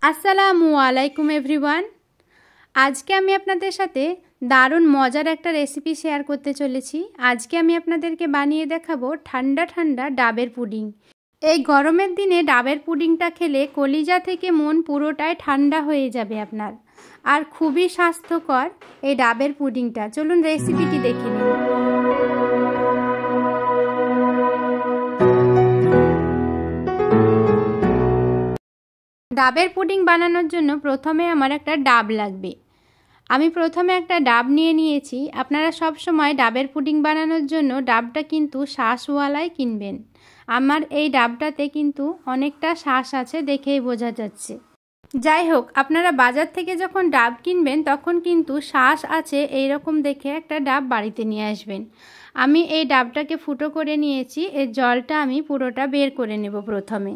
আসসালামু আলাইকুম এভরিওয়ান। আজকে আমি আপনাদের সাথে দারুণ মজার একটা রেসিপি শেয়ার করতে চলেছি। আজকে আমি আপনাদেরকে বানিয়ে দেখাবো ঠান্ডা ঠান্ডা ডাবের পুডিং। এই গরমের দিনে ডাবের পুডিংটা খেলে কলিজা থেকে মন পুরোটাই ঠান্ডা হয়ে যাবে আপনার। আর খুবই স্বাস্থ্যকর এই ডাবের পুডিংটা। চলুন রেসিপিটি দেখে নিন। ডাবের পুডিং বানানোর জন্য প্রথমে আমার একটা ডাব লাগবে। আমি প্রথমে একটা ডাব নিয়েছি। আপনারা সব সময় ডাবের পুডিং বানানোর জন্য ডাবটা কিন্তু শাঁসওয়ালাই কিনবেন। আমার এই ডাবটাতে কিন্তু অনেকটা শাঁস আছে, দেখেই বোঝা যাচ্ছে। যাই হোক, আপনারা বাজার থেকে যখন ডাব কিনবেন তখন কিন্তু শাঁস আছে এইরকম দেখে একটা ডাব বাড়িতে নিয়ে আসবেন। আমি এই ডাবটাকে ফুটো করে নিয়েছি। এর জলটা আমি পুরোটা বের করে নেব প্রথমে।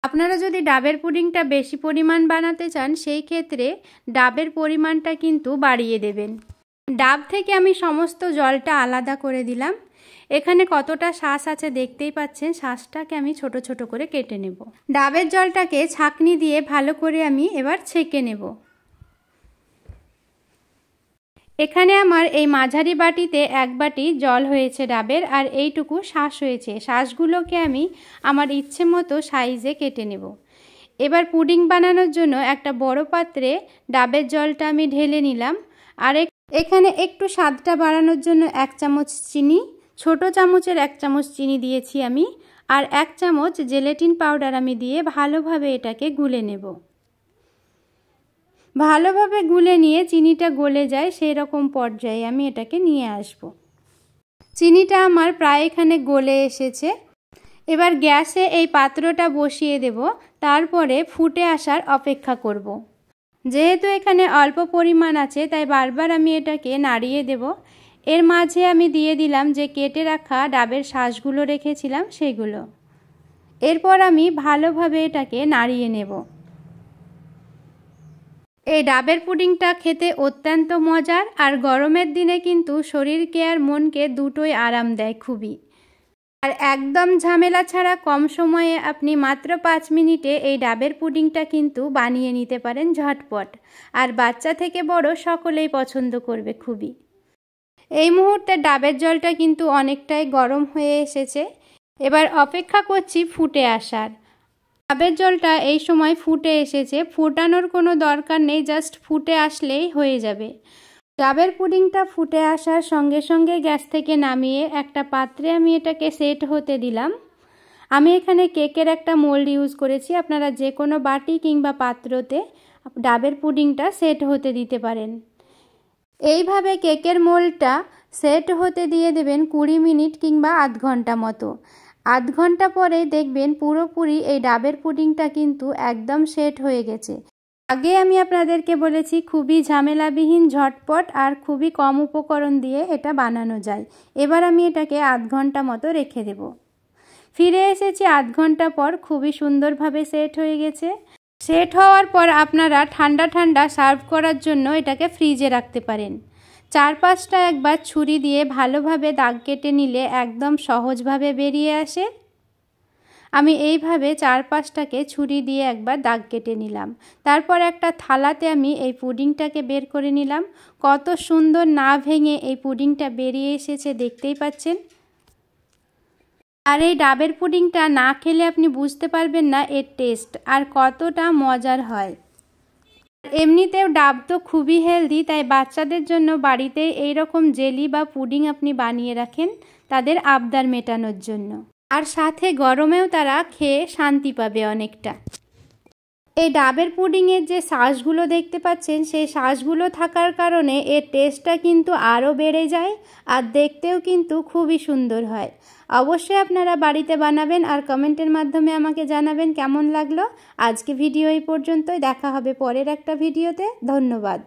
আপনারা যদি ডাবের পুডিংটা বেশি পরিমাণ বানাতে চান সেই ক্ষেত্রে ডাবের পরিমাণটা কিন্তু বাড়িয়ে দেবেন। ডাব থেকে আমি সমস্ত জলটা আলাদা করে দিলাম। এখানে কতটা শাঁস আছে দেখতেই পাচ্ছেন। শাঁসটাকে আমি ছোট ছোট করে কেটে নেব। ডাবের জলটাকে ছাঁকনি দিয়ে ভালো করে আমি এবার ছেঁকে নেব। এখানে আমার এই মাঝারি বাটিতে এক বাটি জল হয়েছে ডাবের, আর এইটুকু শাঁস হয়েছে। শাঁসগুলোকে আমি আমার ইচ্ছে মতো সাইজে কেটে নেব। এবার পুডিং বানানোর জন্য একটা বড় পাত্রে ডাবের জলটা আমি ঢেলে নিলাম। আর এখানে একটু স্বাদটা বাড়ানোর জন্য 1 চামচ চিনি, ছোট চামচের 1 চামচ চিনি দিয়েছি আমি, আর 1 চামচ জেলেটিন পাউডার আমি দিয়ে ভালোভাবে এটাকে গুলে নেব। ভালোভাবে গুলে নিয়ে চিনিটা গলে যায় সেই রকম পর্যায়ে আমি এটাকে নিয়ে আসব। চিনিটা আমার প্রায় এখানে গলে এসেছে। এবার গ্যাসে এই পাত্রটা বসিয়ে দেব। তারপরে ফুটে আসার অপেক্ষা করব। যেহেতু এখানে অল্প পরিমাণ আছে তাই বারবার আমি এটাকে নাড়িয়ে দেব। এর মাঝে আমি দিয়ে দিলাম যে কেটে রাখা ডাবের শাঁসগুলো রেখেছিলাম সেগুলো। এরপর আমি ভালোভাবে এটাকে নাড়িয়ে নেব। এই ডাবের পুডিংটা খেতে অত্যন্ত মজার, আর গরমের দিনে কিন্তু শরীরকে আর মনকে দুটোই আরাম দেয় খুবই। আর একদম ঝামেলা ছাড়া কম সময়ে আপনি মাত্র 5 মিনিটে এই ডাবের পুডিংটা কিন্তু বানিয়ে নিতে পারেন ঝটপট। আর বাচ্চা থেকে বড় সকলেই পছন্দ করবে খুবই। এই মুহূর্তে ডাবের জলটা কিন্তু অনেকটাই গরম হয়ে এসেছে। এবার অপেক্ষা করছি ফুটে আসার। ডাবের জলটা এই সময় ফুটে এসেছে। ফোটানোর কোনো দরকার নেই, জাস্ট ফুটে আসলেই হয়ে যাবে। ডাবের পুডিংটা ফুটে আসার সঙ্গে সঙ্গে গ্যাস থেকে নামিয়ে একটা পাত্রে আমি এটাকে সেট হতে দিলাম। আমি এখানে কেকের একটা মোল্ড ইউজ করেছি। আপনারা যে কোনো বাটি কিংবা পাত্রতে ডাবের পুডিংটা সেট হতে দিতে পারেন। এইভাবে কেকের মোল্ডটা সেট হতে দিয়ে দেবেন 20 মিনিট কিংবা আধ ঘন্টা মতো। আধ ঘন্টা পরে দেখবেন পুরোপুরি এই ডাবের পুডিংটা কিন্তু একদম সেট হয়ে গেছে। আগে আমি আপনাদেরকে বলেছি খুবই ঝামেলাবিহীন, ঝটপট আর খুবই কম উপকরণ দিয়ে এটা বানানো যায়। এবার আমি এটাকে আধ ঘন্টা মতো রেখে দেব। ফিরে এসেছি আধ ঘন্টা পর। খুবই সুন্দরভাবে সেট হয়ে গেছে। সেট হওয়ার পর আপনারা ঠান্ডা ঠান্ডা সার্ভ করার জন্য এটাকে ফ্রিজে রাখতে পারেন। 4-5টা একবার ছুরি দিয়ে ভালোভাবে দাগ কেটে নিলে একদম সহজভাবে বেরিয়ে আসে। আমি এইভাবে 4-5টাকে ছুরি দিয়ে একবার দাগ কেটে নিলাম। তারপর একটা থালাতে আমি এই পুডিংটাকে বের করে নিলাম। কত সুন্দর না ভেঙে এই পুডিংটা বেরিয়ে এসেছে দেখতেই পাচ্ছেন। আর এই ডাবের পুডিংটা না খেলে আপনি বুঝতে পারবেন না এর টেস্ট আর কতটা মজার হয়। এমনিতেও ডাব তো খুবই হেলদি, তাই বাচ্চাদের জন্য বাড়িতে এইরকম জেলি বা পুডিং আপনি বানিয়ে রাখেন তাদের আবদার মেটানোর জন্য। আর সাথে গরমেও তারা খেয়ে শান্তি পাবে অনেকটা। এই ডাবের পুডিংয়ের যে শাঁসগুলো দেখতে পাচ্ছেন সেই শাঁসগুলো থাকার কারণে এর টেস্টটা কিন্তু আরও বেড়ে যায়, আর দেখতেও কিন্তু খুবই সুন্দর হয়। অবশ্যই আপনারা বাড়িতে বানাবেন আর কমেন্টের মাধ্যমে আমাকে জানাবেন কেমন লাগলো। আজকে ভিডিও এই পর্যন্তই। দেখা হবে পরের একটা ভিডিওতে। ধন্যবাদ।